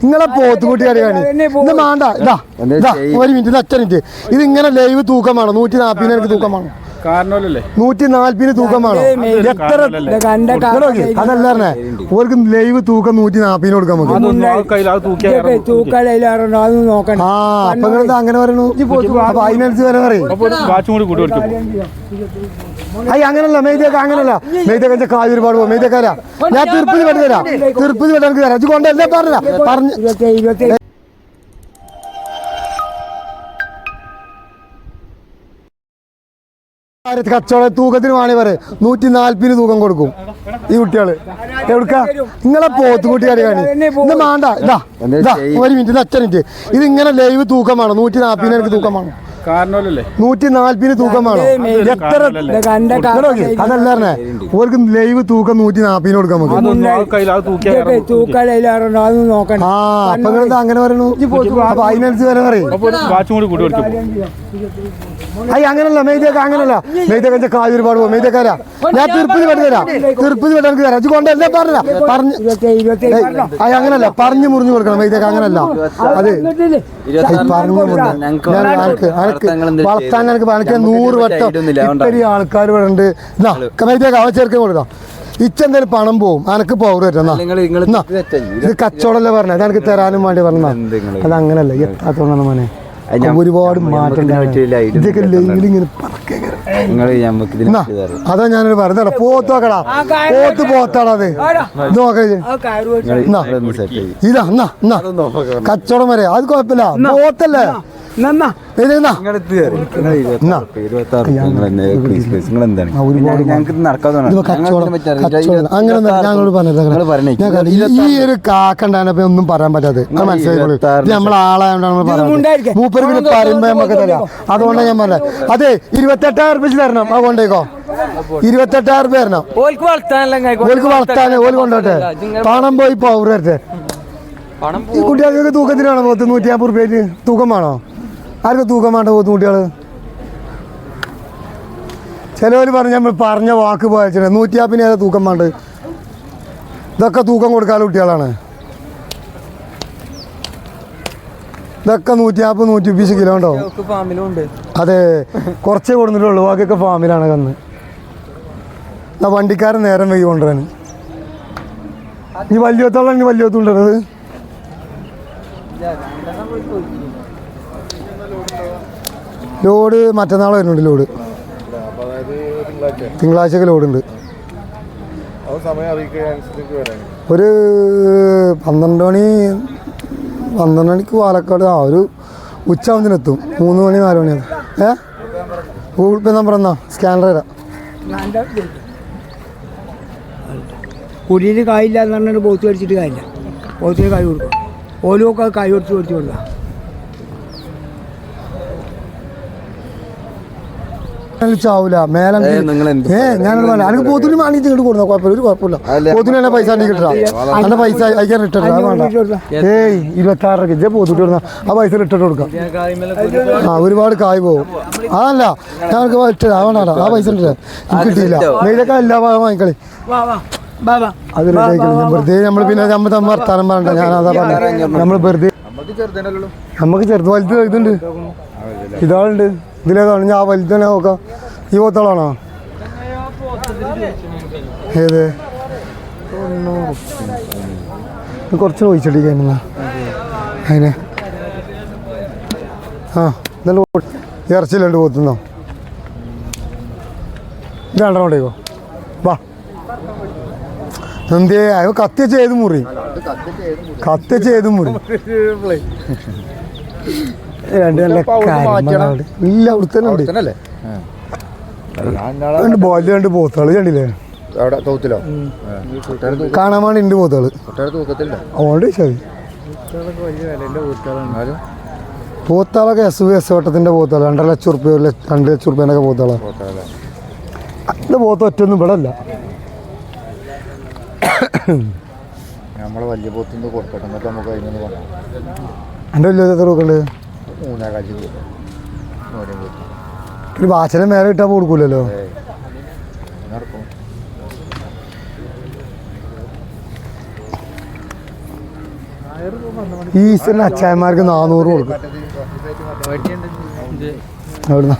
നിങ്ങളെ പോത്തുകുട്ടി കളിയാണ് ഇത് വേണ്ട ഇതാ ഒരു മിനിറ്റ് ഒറ്റ മിനിറ്റ് ഇത് ഇങ്ങനെ ലൈവ് തൂക്കമാണ് 140 എനിക്ക് തൂക്കമാണ് 140 തൂക്കമാണ് എത്ര അതല്ല പറഞ്ഞേ ഓർക്ക് ലൈവ് തൂക്കം 140 കൊടുക്കാൻ നമുക്ക് ആ അപ്പൊ നിങ്ങളെന്താ അങ്ങനെ പറയണു അപ്പൊ അതിനനുസരിച്ച് വരെ പറയും അയ്യ അങ്ങനല്ല മെയ്തേക്ക അങ്ങനല്ല മെയ്തേക്ക കായ് ഒരുപാട് പോകും മെയ്തേക്കാരാ ഞാൻ തിരുപ്പതി വെട്ടി തരാം തിരുപ്പതി വെട്ടാൻ എനിക്ക് തരാം അത് കൊണ്ടല്ലേ പറഞ്ഞു കച്ചവട തൂക്കത്തിന് വേണേ പറ 140 തൂക്കം കൊടുക്കും ഈ കുട്ടികള് എവിടുക്ക നിങ്ങളെ പോത്തുകുട്ടി കളിയാണ് ഇത് വേണ്ട ഇതാ ഒരു മിനിറ്റ് ഒറ്റ മിനിറ്റ് ഇത് ഇങ്ങനെ ലൈവ് തൂക്കമാണ് 140 എനിക്ക് തൂക്കമാണ് 140 തൂക്കമാണ് എത്ര അതല്ല പറഞ്ഞേ ഓർക്ക് ലൈവ് തൂക്കം 140 കൊടുക്കാൻ നമുക്ക് ആ അപ്പൊ നിങ്ങളെന്താ അങ്ങനെ പറയണു അപ്പൊ അതിനനുസരിച്ച് വരെ പറയും അയ്യ അങ്ങനല്ല മെയ്തേക്ക അങ്ങനല്ല മെയ്തേക്ക കായ് ഒരുപാട് പോകും മെയ്തേക്കാരാ ഞാൻ തിരുപ്പതി വെട്ടി തരാം തിരുപ്പതി വെട്ടാൻ എനിക്ക് തരാം അത് കൊണ്ടല്ലേ പറഞ്ഞു അയ്യ അങ്ങനല്ല പറഞ്ഞു മുറിഞ്ഞു കൊടുക്കണം മെയ്തേക്ക അങ്ങനല്ല അത് പറഞ്ഞു വളർത്താൻ എനിക്ക് 100 വട്ടം ഇത്തിരി ആൾക്കാർ ഇവിടെ ഉണ്ട് മെയ്തേക്ക അവ ചേർക്കാൻ കൊടുക്കാം ഇച്ചെന്തായാലും പണം പോവും അനക്ക് പവർ പറ്റുന്ന ഇത് കച്ചവടമല്ലേ പറഞ്ഞത് അത് എനിക്ക് തരാനും വേണ്ടി പറഞ്ഞ അത് അങ്ങനല്ല എത്താത്തോണ്ടാണ് മോനെ ഒരുപാട് മാറ്റം ഇതൊക്കെ ഇങ്ങനെ അതാ ഞാനൊരു പറഞ്ഞ പോത്ത് നോക്കടാ പോത്താടാ അത് നോക്ക ഇതാ കച്ചവടം വരെ അത് കുഴപ്പമില്ല പോത്തല്ലേ ഈ ഒരു കാക്കണ്ടായപ്പോ ഒന്നും പറയാൻ പറ്റാതെ മനസ്സിലായി നമ്മളെ ആളായോണ്ടാണ് പറയുന്നത് മൂപ്പര് പിന്നെ പറയുമ്പോ നമുക്ക് തരാം അതുകൊണ്ടാണ് ഞാൻ പറഞ്ഞത് അതെ 28,000 രൂപ തരണം അത് കൊണ്ടേക്കോ 28,000 രൂപ തരണം ഓൽക്ക് വളർത്താൻ ഓല് കൊണ്ടോട്ടെ പണം പോയി പവർ വരട്ടെ ഈ കുട്ടികൾക്ക് തൂക്കത്തിനാണോ 150 രൂപയ്ക്ക് തൂക്കം വേണോ ആർക്കും തൂക്കം വേണ്ട പോത്ത് കുട്ടികള് ചിലവർ പറഞ്ഞ നമ്മൾ പറഞ്ഞ വാക്ക് പോയച്ചേ 150 ഏതാ തൂക്കം വേണ്ട ഇതൊക്കെ തൂക്കം കൊടുക്കാനുള്ള കുട്ടികളാണ് ഇതൊക്കെ 150 120 കിലോ ഉണ്ടോ അതെ കുറച്ചേ കൊടുത്തിട്ടുള്ളൂ ബാക്കിയൊക്കെ ഫാമിലാണ് കന്ന് എന്നാ വണ്ടിക്കാരൻ നേരം വൈകി കൊണ്ടുവരാൻ ഇനി വലിയത്തോളം ഇനി വലിയത്തുണ്ടത് ലോഡ് മറ്റന്നാൾ വരുന്നുണ്ട് ലോഡ് തിങ്കളാഴ്ചക്ക് ലോഡുണ്ട് ഒരു 12 മണിക്ക് പാലക്കാട് ഒരു ഉച്ചയാവുന്നതിനെത്തും 3 മണി 4 മണി ഗൂഗിൾ പേ നമ്പർ എന്നാ സ്കാനർ തരാം കുടിയിൽ കായില്ല എന്ന് പറഞ്ഞിട്ട് പോത്ത് മേടിച്ചിട്ട് കായില്ല പോത്തിന് കായ് കൊടുക്കും ഓലോക്കെ കായ് കൊടുത്ത് കൊടുക്കാം ചാവൂല മേലെ ഞാനത് പറഞ്ഞ എനിക്ക് പോത്തിന് വാങ്ങിയിട്ട് ഇങ്ങോട്ട് കൊടുത്താൽ കുഴപ്പമില്ല ഒരു കുഴപ്പമില്ല പോത്തിന് തന്നെ പൈസ കിട്ടാ അതിന്റെ പൈസ അയക്കാൻ റിട്ടേൺ വേണ്ട 26 രൂപ പോത്തിട്ട് കൊടുത്താൽ ആ പൈസ റിട്ടേൺ കൊടുക്കാം ആ ഒരുപാട് കായ് പോകും അതല്ല ഞങ്ങൾക്ക് ഇട്ടത് വേണ്ട ആ പൈസ എനിക്ക് കിട്ടിയില്ല മെയിലൊക്കെ എല്ലാ ഭാഗം വാങ്ങിക്കളി അത് വെറുതെ നമ്മൾ പിന്നെ നമ്മൾ വർത്താനം പറഞ്ഞ ഞാൻ അതാ പറഞ്ഞ നമ്മൾ വെറുതെ നമുക്ക് ചെറുത് വലുത് ഇതുണ്ട് ഇതാളുണ്ട് ഇതിലേതാണ് ഞാൻ വലുത് തന്നെ നോക്കാം ഈ പോത്തോളാണോ ഏത് കുറച്ച് ഒഴിച്ചിട്ടിരിക്കാനുള്ള അതിനെ ആ ഇന്നലെ ഇറച്ചിലുണ്ട് പോത്തുന്നോ രണ്ടെണ്ണോട്ടേക്കോ വാ എന്തേ അയ്യോ കത്തിച്ച് ഏത് മുറി കത്തിച്ച് ഏത് മുറി ഇല്ല അവിടുത്തെ ഉണ്ട് ബോല് രണ്ട് പോത്തുകള് കണ്ടില്ലേ കാണാൻ വേണ്ടി ഉണ്ട് പോത്തുകള് അതുകൊണ്ട് ശരി പോത്താളൊക്കെ എസ് വട്ടത്തിന്റെ പോത്തുകൾ 2 ലക്ഷം റുപ്യ 2 ലക്ഷം റുപ്യേനൊക്കെ പോത്തുകളാണ് അതിന്റെ പോത്ത് ഒറ്റൊന്നും ഇവിടെ അല്ല നമ്മളെ വലിയ പോത്തിന് കൊടുക്കട്ടെ എന്നിട്ട് നമുക്ക് അതിനൊന്ന് പറയാം എൻ്റെ വലിയ എത്ര നോക്കണ്ട് 3,000 ഒരു വാച്ചനെ മേലെ കിട്ടാൻ കൊടുക്കൂലല്ലോ നടക്കും ഈസ്റ്ററിന് അച്ചായന്മാർക്ക് 400 കൊടുക്കും. എവിടുന്നാ?